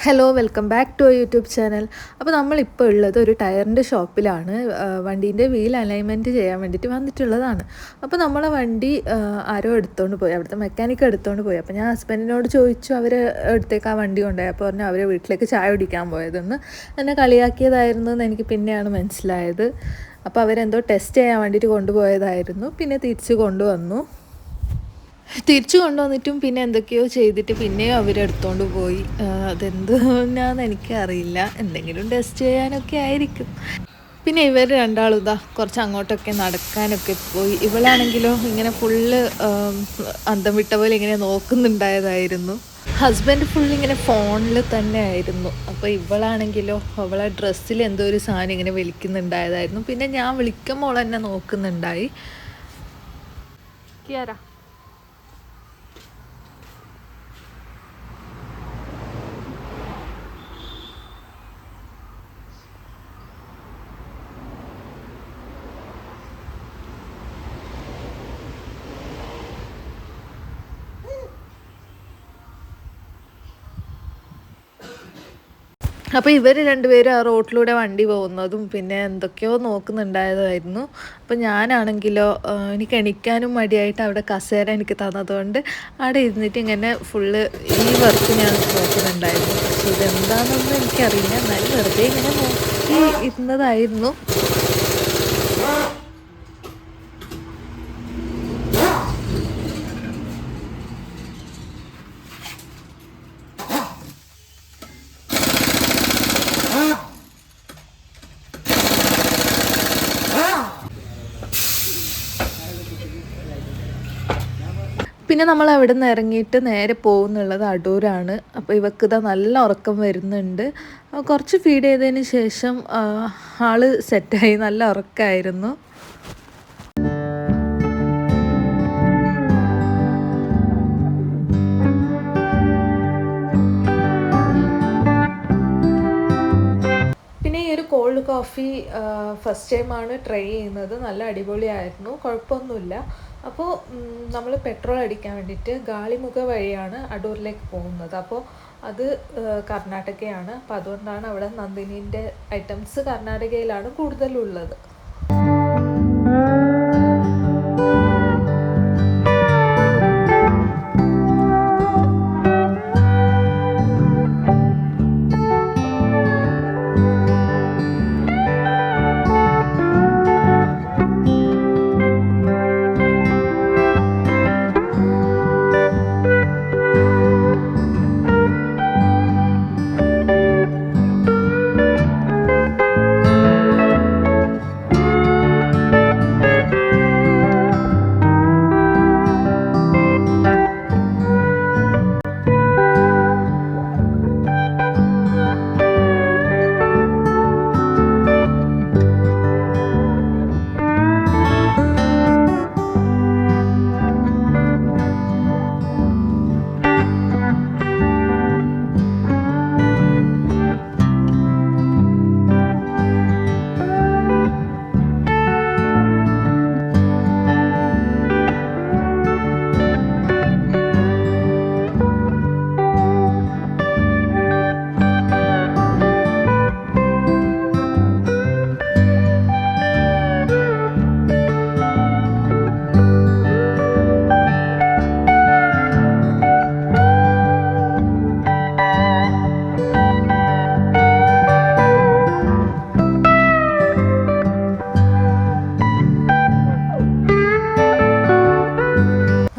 Hello welcome back to YouTube channel. അപ്പോൾ നമ്മളിപ്പോൾ ഉള്ളത് ഒരു ടയറിൻ്റെ ഷോപ്പിലാണ്. വണ്ടീൻ്റെ വീൽ അലൈൻമെൻറ്റ് ചെയ്യാൻ വേണ്ടിയിട്ട് വന്നിട്ടുള്ളതാണ്. അപ്പോൾ നമ്മളെ വണ്ടി ആരോ എടുത്തുകൊണ്ട് പോയി, അവിടുത്തെ മെക്കാനിക്ക് എടുത്തുകൊണ്ട് പോയി. അപ്പോൾ ഞാൻ ഹസ്ബൻഡിനോട് ചോദിച്ചു, അവർ എടുത്തേക്ക് ആ വണ്ടി കൊണ്ടുപോയി. അപ്പോൾ പറഞ്ഞു അവരെ വീട്ടിലേക്ക് ചായ കുടിക്കാൻ പോയതെന്ന്. എന്നെ കളിയാക്കിയതായിരുന്നു എന്ന് എനിക്ക് പിന്നെയാണ് മനസ്സിലായത്. അപ്പോൾ അവരെന്തോ ടെസ്റ്റ് ചെയ്യാൻ വേണ്ടിയിട്ട് കൊണ്ടുപോയതായിരുന്നു. പിന്നെ തിരിച്ച് കൊണ്ടുവന്നു. തിരിച്ചു കൊണ്ടുവന്നിട്ടും പിന്നെ എന്തൊക്കെയോ ചെയ്തിട്ട് പിന്നെയും അവരെടുത്തോണ്ട് പോയി. അതെന്താണെന്ന് എനിക്കറിയില്ല, എന്തെങ്കിലും ടെസ്റ്റ് ചെയ്യാനൊക്കെ ആയിരിക്കും. പിന്നെ ഇവർ രണ്ടാളും ഇതാ കുറച്ച് അങ്ങോട്ടൊക്കെ നടക്കാനൊക്കെ പോയി. ഇവളാണെങ്കിലോ ഇങ്ങനെ ഫുള്ള് അന്തം വിട്ട പോലെ ഇങ്ങനെ നോക്കുന്നുണ്ടായതായിരുന്നു. ഹസ്ബൻഡ് ഫുള്ളിങ്ങനെ ഫോണിൽ തന്നെ ആയിരുന്നു. അപ്പോൾ ഇവളാണെങ്കിലോ അവളെ ഡ്രസ്സിൽ എന്തോ ഒരു സാധനം ഇങ്ങനെ വലിക്കുന്നുണ്ടായതായിരുന്നു. പിന്നെ ഞാൻ വിളിക്കുമ്പോൾ എന്നെ നോക്കുന്നുണ്ടായി. കിയാര അപ്പോൾ ഇവർ രണ്ടുപേരും ആ റോട്ടിലൂടെ വണ്ടി പോകുന്നതും പിന്നെ എന്തൊക്കെയോ നോക്കുന്നുണ്ടായതായിരുന്നു. അപ്പോൾ ഞാനാണെങ്കിലോ എനിക്ക് എണിക്കാനും മടിയായിട്ട് അവിടെ കസേര എനിക്ക് തന്നതുകൊണ്ട് അവിടെ ഇരുന്നിട്ട് ഇങ്ങനെ ഫുള്ള് ഈ വർക്ക് ഞാൻ നോക്കുന്നുണ്ടായിരുന്നു. പക്ഷെ ഇതെന്താണെന്നൊന്നും എനിക്കറിയില്ല, എന്നാലും വെറുതെ ഇങ്ങനെ നോക്കി ഇരുന്നതായിരുന്നു. പിന്നെ നമ്മൾ അവിടെ നിന്ന് ഇറങ്ങിയിട്ട് നേരെ പോകുന്നുള്ളത് അടൂരാണ്. അപ്പോൾ ഇവക്ക് ഇതാ നല്ല ഉറക്കം വരുന്നുണ്ട്. കുറച്ച് ഫീഡ് ചെയ്തതിന് ശേഷം ആള് സെറ്റായി, നല്ല ഉറക്കമായിരുന്നു. പിന്നെ ഈ ഒരു കോൾഡ് കോഫി ഫസ്റ്റ് ടൈമാണ് ട്രൈ ചെയ്യുന്നത്. നല്ല അടിപൊളിയായിരുന്നു, കുഴപ്പമൊന്നുമില്ല. അപ്പോൾ നമ്മൾ പെട്രോൾ അടിക്കാൻ വേണ്ടിയിട്ട് ഗാളിമുഖ വഴിയാണ് അടൂരിലേക്ക് പോകുന്നത്. അപ്പോൾ അത് കർണാടകയാണ്. അപ്പോൾ അതുകൊണ്ടാണ് അവിടെ നന്ദിനീൻ്റെ ഐറ്റംസ് കർണാടകയിലാണ് കൂടുതലുള്ളത്.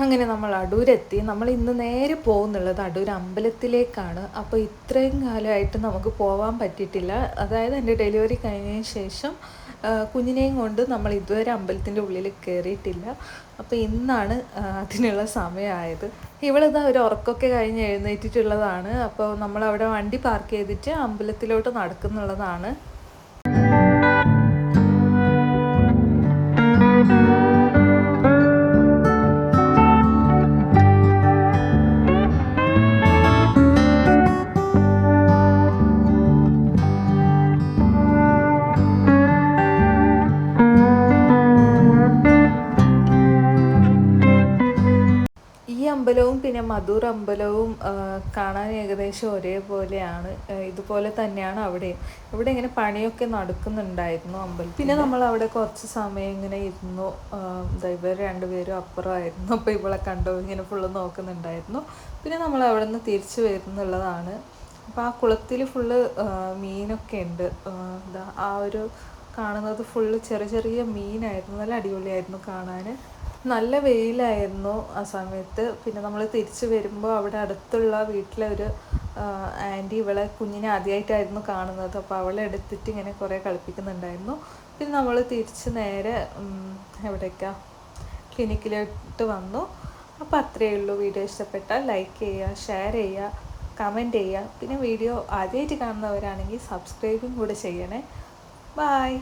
അങ്ങനെ നമ്മൾ അടൂരെത്തി. നമ്മൾ ഇന്ന് നേരെ പോകുന്നുള്ളത് അടൂർ അമ്പലത്തിലേക്കാണ്. അപ്പോൾ ഇത്രയും കാലമായിട്ട് നമുക്ക് പോകാൻ പറ്റിയിട്ടില്ല. അതായത് എൻ്റെ ഡെലിവറി കഴിഞ്ഞതിന് ശേഷം കുഞ്ഞിനെയും കൊണ്ട് നമ്മൾ ഇതുവരെ അമ്പലത്തിൻ്റെ ഉള്ളിൽ കയറിയിട്ടില്ല. അപ്പോൾ ഇന്നാണ് അതിനുള്ള സമയമായത്. ഇവളിതാ ഒരു ഉറക്കമൊക്കെ കഴിഞ്ഞ് എഴുന്നേറ്റിട്ടുള്ളതാണ്. അപ്പോൾ നമ്മളവിടെ വണ്ടി പാർക്ക് ചെയ്തിട്ട് അമ്പലത്തിലോട്ട് നടക്കുന്നുള്ളതാണ്. അമ്പലവും പിന്നെ മധൂർ അമ്പലവും കാണാൻ ഏകദേശം ഒരേപോലെയാണ്. ഇതുപോലെ തന്നെയാണ് അവിടെയും. ഇവിടെ ഇങ്ങനെ പണിയൊക്കെ നടക്കുന്നുണ്ടായിരുന്നു അമ്പലത്തിൽ. പിന്നെ നമ്മൾ അവിടെ കുറച്ച് സമയം ഇങ്ങനെ ഇരുന്നു. ഇവർ രണ്ടുപേരും അപ്പുറമായിരുന്നു. അപ്പോൾ ഇവളെ കണ്ടോ ഇങ്ങനെ ഫുള്ള് നോക്കുന്നുണ്ടായിരുന്നു. പിന്നെ നമ്മൾ അവിടെ നിന്ന് തിരിച്ചു വരുന്നുള്ളതാണ്. അപ്പോൾ ആ കുളത്തിൽ ഫുള്ള് മീനൊക്കെ ഉണ്ട്. ആ ഒരു കാണുന്നത് ഫുള്ള് ചെറിയ ചെറിയ മീനായിരുന്നു. നല്ല അടിപൊളിയായിരുന്നു കാണാൻ. നല്ല വെയിലായിരുന്നു ആ സമയത്ത്. പിന്നെ നമ്മൾ തിരിച്ച് വരുമ്പോൾ അവിടെ അടുത്തുള്ള വീട്ടിലെ ഒരു ആൻറ്റി ഇവളെ കുഞ്ഞിനെ ആദ്യമായിട്ടായിരുന്നു കാണുന്നത്. അപ്പോൾ അവളെ എടുത്തിട്ട് ഇങ്ങനെ കുറേ കളിപ്പിക്കുന്നുണ്ടായിരുന്നു. പിന്നെ നമ്മൾ തിരിച്ച് നേരെ എവിടേക്കാണ് ക്ലിനിക്കിലോട്ട് വന്നു. അപ്പോൾ അത്രയേ ഉള്ളൂ. വീഡിയോ ഇഷ്ടപ്പെട്ടാൽ ലൈക്ക് ചെയ്യുക, ഷെയർ ചെയ്യുക, കമൻറ്റ് ചെയ്യുക. പിന്നെ വീഡിയോ ആദ്യമായിട്ട് കാണുന്നവരാണെങ്കിൽ സബ്സ്ക്രൈബും കൂടെ ചെയ്യണേ. ബായ്.